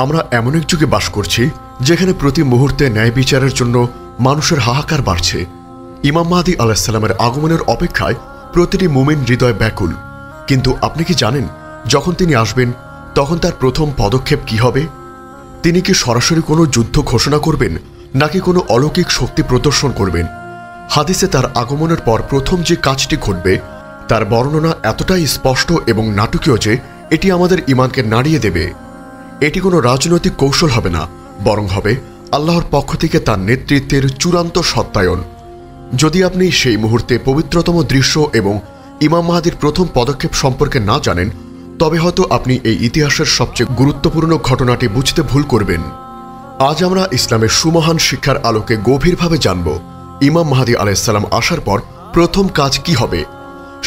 আমরা এমন এক যুগে বাস করছি যেখানে প্রতি মুহূর্তে ন্যায় বিচারের জন্য মানুষের হাহাকার বাড়ছে। ইমাম মাহদী আলাইহিস সালামের আগমনের অপেক্ষায় প্রতিটি মুমিন হৃদয় ব্যাকুল। কিন্তু আপনি কি জানেন, যখন তিনি আসবেন তখন তার প্রথম পদক্ষেপ কি হবে? তিনি কি সরাসরি কোনো যুদ্ধ ঘোষণা করবেন, নাকি কোনো অলৌকিক শক্তি প্রদর্শন করবেন? হাদিসে তার আগমনের পর প্রথম যে কাজটি ঘটবে তার বর্ণনা এতটাই স্পষ্ট এবং নাটকীয় যে এটি আমাদের ঈমানকে নাড়িয়ে দেবে। এটি কোনো রাজনৈতিক কৌশল হবে না, বরং হবে আল্লাহর পক্ষ থেকে তার নেতৃত্বের চূড়ান্ত সত্যায়ন। যদি আপনি সেই মুহূর্তে পবিত্রতম দৃশ্য এবং ইমাম মাহদীর প্রথম পদক্ষেপ সম্পর্কে না জানেন, তবে হয়তো আপনি এই ইতিহাসের সবচেয়ে গুরুত্বপূর্ণ ঘটনাটি বুঝতে ভুল করবেন। আজ আমরা ইসলামের সুমহান শিক্ষার আলোকে গভীরভাবে জানব ইমাম মাহদী আলাইহিস সালাম আসার পর প্রথম কাজ কি হবে,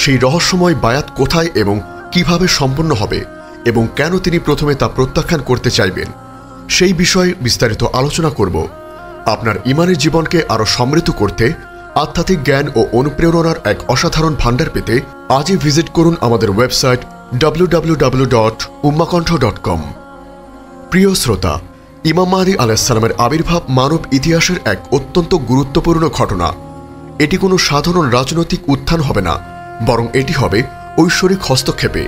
সেই রহস্যময় বায়াত কোথায় এবং কিভাবে সম্পন্ন হবে, এবং কেন তিনি প্রথমে তা প্রত্যাখ্যান করতে চাইবেন, সেই বিষয়ে বিস্তারিত আলোচনা করব। আপনার ঈমানের জীবনকে আরও সমৃদ্ধ করতে, আধ্যাত্মিক জ্ঞান ও অনুপ্রেরণার এক অসাধারণ ভাণ্ডার পেতে আজই ভিজিট করুন আমাদের ওয়েবসাইট www.ummahkonth.com। প্রিয় শ্রোতা, ইমাম মাহদী আলাইহিস সালামের আবির্ভাব মানব ইতিহাসের এক অত্যন্ত গুরুত্বপূর্ণ ঘটনা। এটি কোনো সাধারণ রাজনৈতিক উত্থান হবে না, বরং এটি হবে ঐশ্বরিক হস্তক্ষেপে।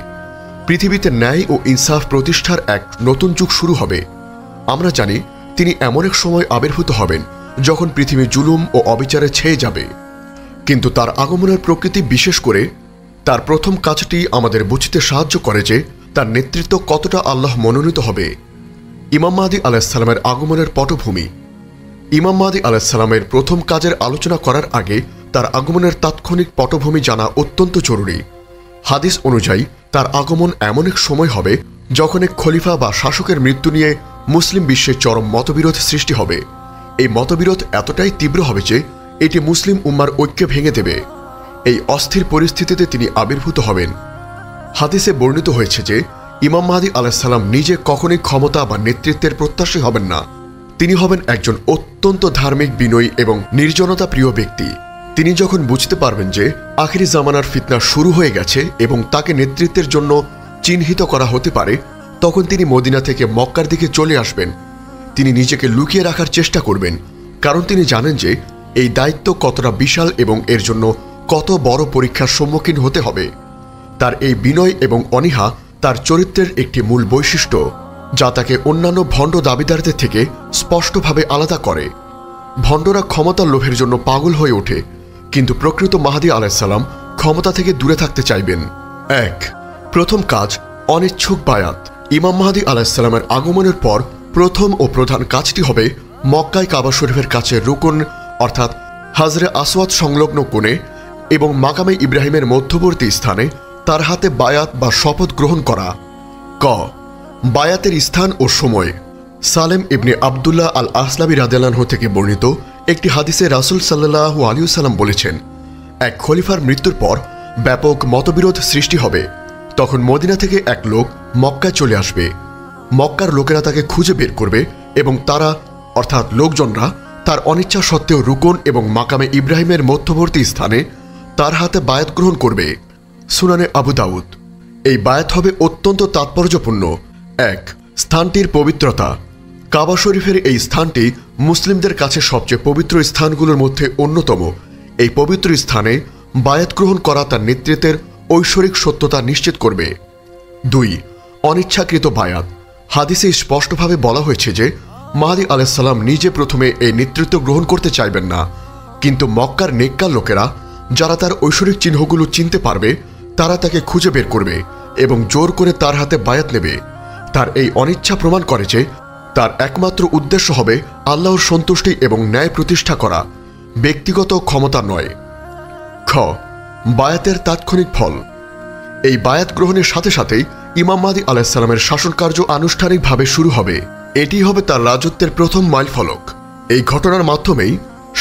পৃথিবীতে ন্যায় ও ইনসাফ প্রতিষ্ঠার এক নতুন যুগ শুরু হবে। আমরা জানি তিনি এমন এক সময় আবির্ভূত হবেন যখন পৃথিবী জুলুম ও অবিচারে ছেয়ে যাবে। কিন্তু তার আগমনের প্রকৃতি, বিশেষ করে তার প্রথম কাজটি আমাদের বুঝতে সাহায্য করে যে তার নেতৃত্ব কতটা আল্লাহ মনোনীত হবে। ইমাম মাহদী আলাইহিস সালামের আগমনের পটভূমি। ইমাম মাহদী আলাইহিস সালামের প্রথম কাজের আলোচনা করার আগে তার আগমনের তাৎক্ষণিক পটভূমি জানা অত্যন্ত জরুরি। হাদিস অনুযায়ী তার আগমন এমন এক সময় হবে যখন এক খলিফা বা শাসকের মৃত্যু নিয়ে মুসলিম বিশ্বে চরম মতবিরোধ সৃষ্টি হবে। এই মতবিরোধ এতটাই তীব্র হবে যে এটি মুসলিম উম্মার ঐক্য ভেঙে দেবে। এই অস্থির পরিস্থিতিতে তিনি আবির্ভূত হবেন। হাদিসে বর্ণিত হয়েছে যে ইমাম মাহদী আলাইহিস সালাম নিজে কখনোই ক্ষমতা বা নেতৃত্বের প্রত্যাশী হবেন না। তিনি হবেন একজন অত্যন্ত ধার্মিক, বিনয়ী এবং নির্জনতা প্রিয় ব্যক্তি। তিনি যখন বুঝতে পারবেন যে আখিরি জামানার ফিতনা শুরু হয়ে গেছে এবং তাকে নেতৃত্বের জন্য চিহ্নিত করা হতে পারে, তখন তিনি মদিনা থেকে মক্কার দিকে চলে আসবেন। তিনি নিজেকে লুকিয়ে রাখার চেষ্টা করবেন, কারণ তিনি জানেন যে এই দায়িত্ব কতটা বিশাল এবং এর জন্য কত বড় পরীক্ষার সম্মুখীন হতে হবে। তার এই বিনয় এবং অনীহা তার চরিত্রের একটি মূল বৈশিষ্ট্য, যা তাকে অন্যান্য ভণ্ড দাবিদারদের থেকে স্পষ্টভাবে আলাদা করে। ভণ্ডরা ক্ষমতার লোভের জন্য পাগল হয়ে ওঠে, কিন্তু প্রকৃত মাহদী আলাইহিস সালাম ক্ষমতা থেকে দূরে থাকতে চাইবেন। 1. প্রথম কাজ, অনিচ্ছুক বায়াত। ইমাম মাহদী আলাইহিস সালামের আগমনের পর প্রথম ও প্রধান কাজটি হবে মক্কায় কাবা শরীফের কাছে রুকুন অর্থাৎ হাজরে আসওয়াদ সংলগ্ন কোণে এবং মাকামে ইব্রাহিমের মধ্যবর্তী স্থানে তার হাতে বায়াত বা শপথ গ্রহণ করা। ক. বায়াতের স্থান ও সময়। সালেম ইবনে আবদুল্লাহ আল আসলামি রাদিয়াল্লাহু থেকে বর্ণিত একটি হাদিসে রাসূল সাল্লাল্লাহু আলাইহি ওয়াসাল্লাম বলেছেন, এক খলিফার মৃত্যুর পর ব্যাপক মতবিরোধ সৃষ্টি হবে। তখন মদিনা থেকে এক লোক মক্কায় চলে আসবে। মক্কার লোকেরা তাকে খুঁজে বের করবে এবং তারা অর্থাৎ লোকজনরা তার অনিচ্ছা সত্ত্বেও রুকুন এবং মাকামে ইব্রাহিমের মধ্যবর্তী স্থানে তার হাতে বায়াত গ্রহণ করবে। সুনানে আবু দাউদ। এই বায়াত হবে অত্যন্ত তাৎপর্যপূর্ণ। 1. স্থানটির পবিত্রতা। কাবা শরীফের এই স্থানটি মুসলিমদের কাছে সবচেয়ে পবিত্র স্থানগুলোর মধ্যে অন্যতম। এই পবিত্র স্থানে বায়াত গ্রহণ করা তার নেতৃত্বের ঐশ্বরিক সত্যতা নিশ্চিত করবে। 2. অনিচ্ছাকৃত বায়াত। হাদিসে স্পষ্টভাবে বলা হয়েছে যে মাহদী আলাইহিস সালাম নিজে প্রথমে এই নেতৃত্ব গ্রহণ করতে চাইবেন না, কিন্তু মক্কার নেককার লোকেরা যারা তার ঐশ্বরিক চিহ্নগুলো চিনতে পারবে তারা তাকে খুঁজে বের করবে এবং জোর করে তার হাতে বায়াত নেবে। তার এই অনিচ্ছা প্রমাণ করে যে তার একমাত্র উদ্দেশ্য হবে আল্লাহর সন্তুষ্টি এবং ন্যায় প্রতিষ্ঠা করা, ব্যক্তিগত ক্ষমতা নয়। খ. বায়াতের তাৎক্ষণিক ফল। এই বায়াত গ্রহণের সাথে সাথেই ইমাম মাহদী আলাইহিস সালামের শাসনকার্য আনুষ্ঠানিকভাবে শুরু হবে। এটি হবে তার রাজত্বের প্রথম মাইলফলক। এই ঘটনার মাধ্যমেই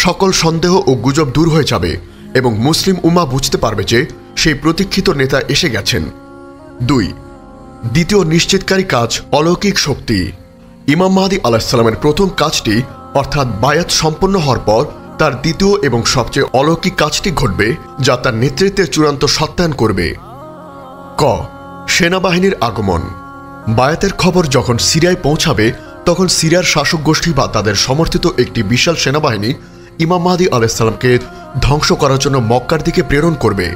সকল সন্দেহ ও গুজব দূর হয়ে যাবে এবং মুসলিম উম্মাহ বুঝতে পারবে যে সেই প্রতীক্ষিত নেতা এসে গেছেন। 2. দ্বিতীয় নিশ্চিতকারী কাজ, অলৌকিক শক্তি। ইমাম মাহদী আলাইহিস সালামের প্রথম কাজটি অর্থাৎ বায়াত সম্পন্ন হওয়ার পর তার দ্বিতীয় এবং সবচেয়ে অলৌকিক কাজটি ঘটবে, যা তার নেতৃত্বের চূড়ান্ত সত্যায়ন করবে। ক. সেনাবাহিনীর আগমন। বায়াতের খবর যখন সিরিয়ায় পৌঁছাবে তখন সিরিয়ার শাসক গোষ্ঠী বা তাদের সমর্থিত একটি বিশাল সেনাবাহিনী ইমাম মাহদী আলাইহিসসালামকে ধ্বংস করার জন্য মক্কার দিকে প্রেরণ করবে।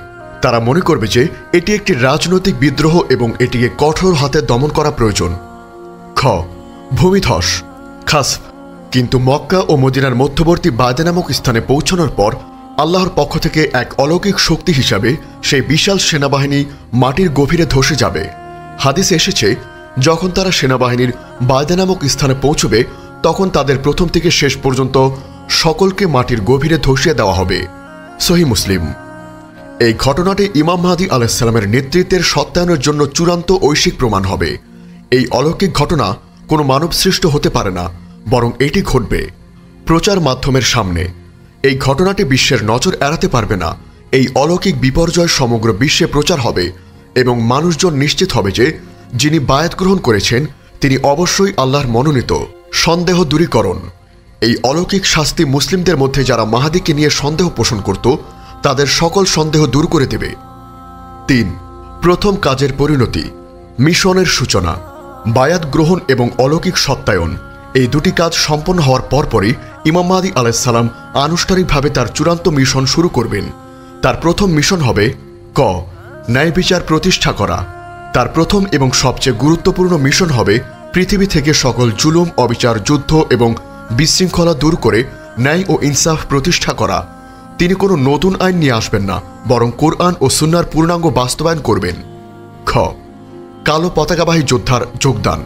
তারা মনে করবে যে এটি একটি রাজনৈতিক বিদ্রোহ এবং এটিকে কঠোর হাতে দমন করা প্রয়োজন। খ ভূমিধস খাসফ। কিন্তু মক্কা ও মদিনার মধ্যবর্তী বায়দা নামক স্থানে পৌঁছানোর পর আল্লাহর পক্ষ থেকে এক অলৌকিক শক্তি হিসাবে সেই বিশাল সেনাবাহিনী মাটির গভীরে ধসে যাবে। হাদিসে এসেছে, যখন তারা সেনাবাহিনীর বায়দা নামক স্থানে পৌঁছবে তখন তাদের প্রথম থেকে শেষ পর্যন্ত সকলকে মাটির গভীরে ধসিয়ে দেওয়া হবে। সহিহ মুসলিম। এই ঘটনাটি ইমাম মাহদী আলাইহিসসালামের নেতৃত্বের সত্যায়নের জন্য চূড়ান্ত ঐশিক প্রমাণ হবে। এই অলৌকিক ঘটনা কোনো মানবসৃষ্ট হতে পারে না, বরং এটি ঘটবে প্রচার মাধ্যমের সামনে। এই ঘটনাটি বিশ্বের নজর এড়াতে পারবে না। এই অলৌকিক বিপর্যয় সমগ্র বিশ্বে প্রচার হবে এবং মানুষজন নিশ্চিত হবে যে যিনি বায়াত গ্রহণ করেছেন তিনি অবশ্যই আল্লাহর মনোনীত। সন্দেহ দূরীকরণ। এই অলৌকিক শাস্তি মুসলিমদের মধ্যে যারা মাহদীকে নিয়ে সন্দেহ পোষণ করত তাদের সকল সন্দেহ দূর করে দেবে। ৩ প্রথম কাজের পরিণতি, মিশনের সূচনা। বায়াত গ্রহণ এবং অলৌকিক সত্যায়ন এই দুটি কাজ সম্পন্ন হওয়ার পরপরই ইমাম মাহদী আলাইহিসসালাম আনুষ্ঠানিকভাবে তার চূড়ান্ত মিশন শুরু করবেন। তার প্রথম মিশন হবে ক ন্যায় বিচার প্রতিষ্ঠা করা। তার প্রথম এবং সবচেয়ে গুরুত্বপূর্ণ মিশন হবে পৃথিবী থেকে সকল জুলুম, অবিচার, যুদ্ধ এবং বিশৃঙ্খলা দূর করে ন্যায় ও ইনসাফ প্রতিষ্ঠা করা। তিনি কোনো নতুন আইন নিয়ে আসবেন না, বরং কোরআন ও সুন্নাহর পূর্ণাঙ্গ বাস্তবায়ন করবেন। খ কালো পতাকাবাহী যোদ্ধার যোগদান।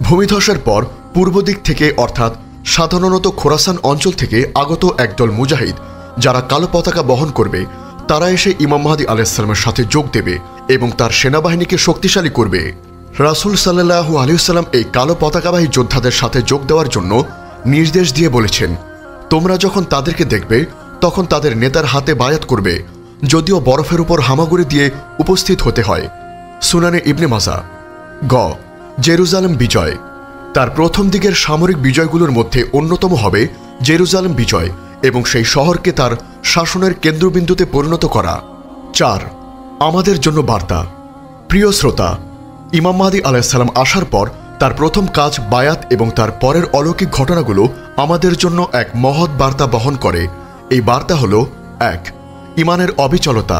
ভূমিধসের পর পূর্ব দিক থেকে অর্থাৎ সাধারণত খোরাসান অঞ্চল থেকে আগত একদল মুজাহিদ যারা কালো পতাকা বহন করবে তারা এসে ইমাম মাহদী আলাইহিসসালামের সাথে যোগ দেবে এবং তার সেনাবাহিনীকে শক্তিশালী করবে। রাসূল সাল্লাল্লাহু আলাইহি ওয়াসাল্লাম এই কালো পতাকাবাহী যোদ্ধাদের সাথে যোগ দেওয়ার জন্য নির্দেশ দিয়ে বলেছেন, তোমরা যখন তাদেরকে দেখবে তখন তাদের নেতার হাতে বায়াত করবে, যদিও বরফের উপর হামাগুড়ি দিয়ে উপস্থিত হতে হয়। সুনানে ইবনে মাজাহ। গ জেরুজালেম বিজয়। তার প্রথম দিকের সামরিক বিজয়গুলোর মধ্যে অন্যতম হবে জেরুজালেম বিজয় এবং সেই শহরকে তার শাসনের কেন্দ্রবিন্দুতে পরিণত করা। ৪ আমাদের জন্য বার্তা। প্রিয় শ্রোতা, ইমাম মাহদী আলাইহিসসালাম আসার পর তার প্রথম কাজ বায়াত এবং তার পরের অলৌকিক ঘটনাগুলো আমাদের জন্য এক মহৎ বার্তা বহন করে। এই বার্তা হল ১ ঈমানের অবিচলতা।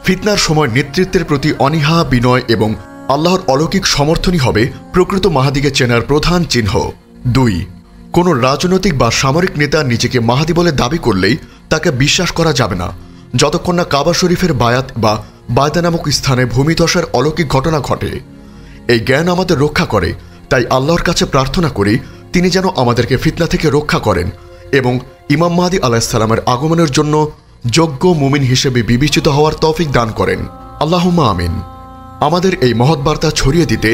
ফিতনার সময় নেতৃত্বের প্রতি অনীহা, বিনয় এবং আল্লাহর অলৌকিক সমর্থনই হবে প্রকৃত মাহদীকে চেনার প্রধান চিহ্ন। ২ কোনো রাজনৈতিক বা সামরিক নেতা নিজেকে মাহদী বলে দাবি করলেই তাকে বিশ্বাস করা যাবে না যতক্ষণ না কাবা শরীফের বায়াত বা বায়দা নামক স্থানে ভূমিধসের অলৌকিক ঘটনা ঘটে। এই জ্ঞান আমাদের রক্ষা করে, তাই আল্লাহর কাছে প্রার্থনা করি তিনি যেন আমাদেরকে ফিতনা থেকে রক্ষা করেন এবং ইমাম মাহদী আলাইহিসসালামের আগমনের জন্য যোগ্য মুমিন হিসেবে বিবেচিত হওয়ার তৌফিক দান করেন। আল্লাহুম্মা আমিন। আমাদের এই মহৎ বার্তা ছড়িয়ে দিতে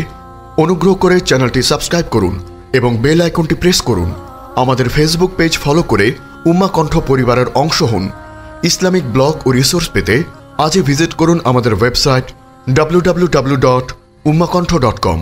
অনুগ্রহ করে চ্যানেলটি সাবস্ক্রাইব করুন এবং বেল আইকনটি প্রেস করুন। আমাদের ফেসবুক পেজ ফলো করে উম্মাহ কণ্ঠ পরিবারের অংশ হন। ইসলামিক ব্লগ ও রিসোর্স পেতে আজই ভিজিট করুন আমাদের ওয়েবসাইট www.ummahkontho.com।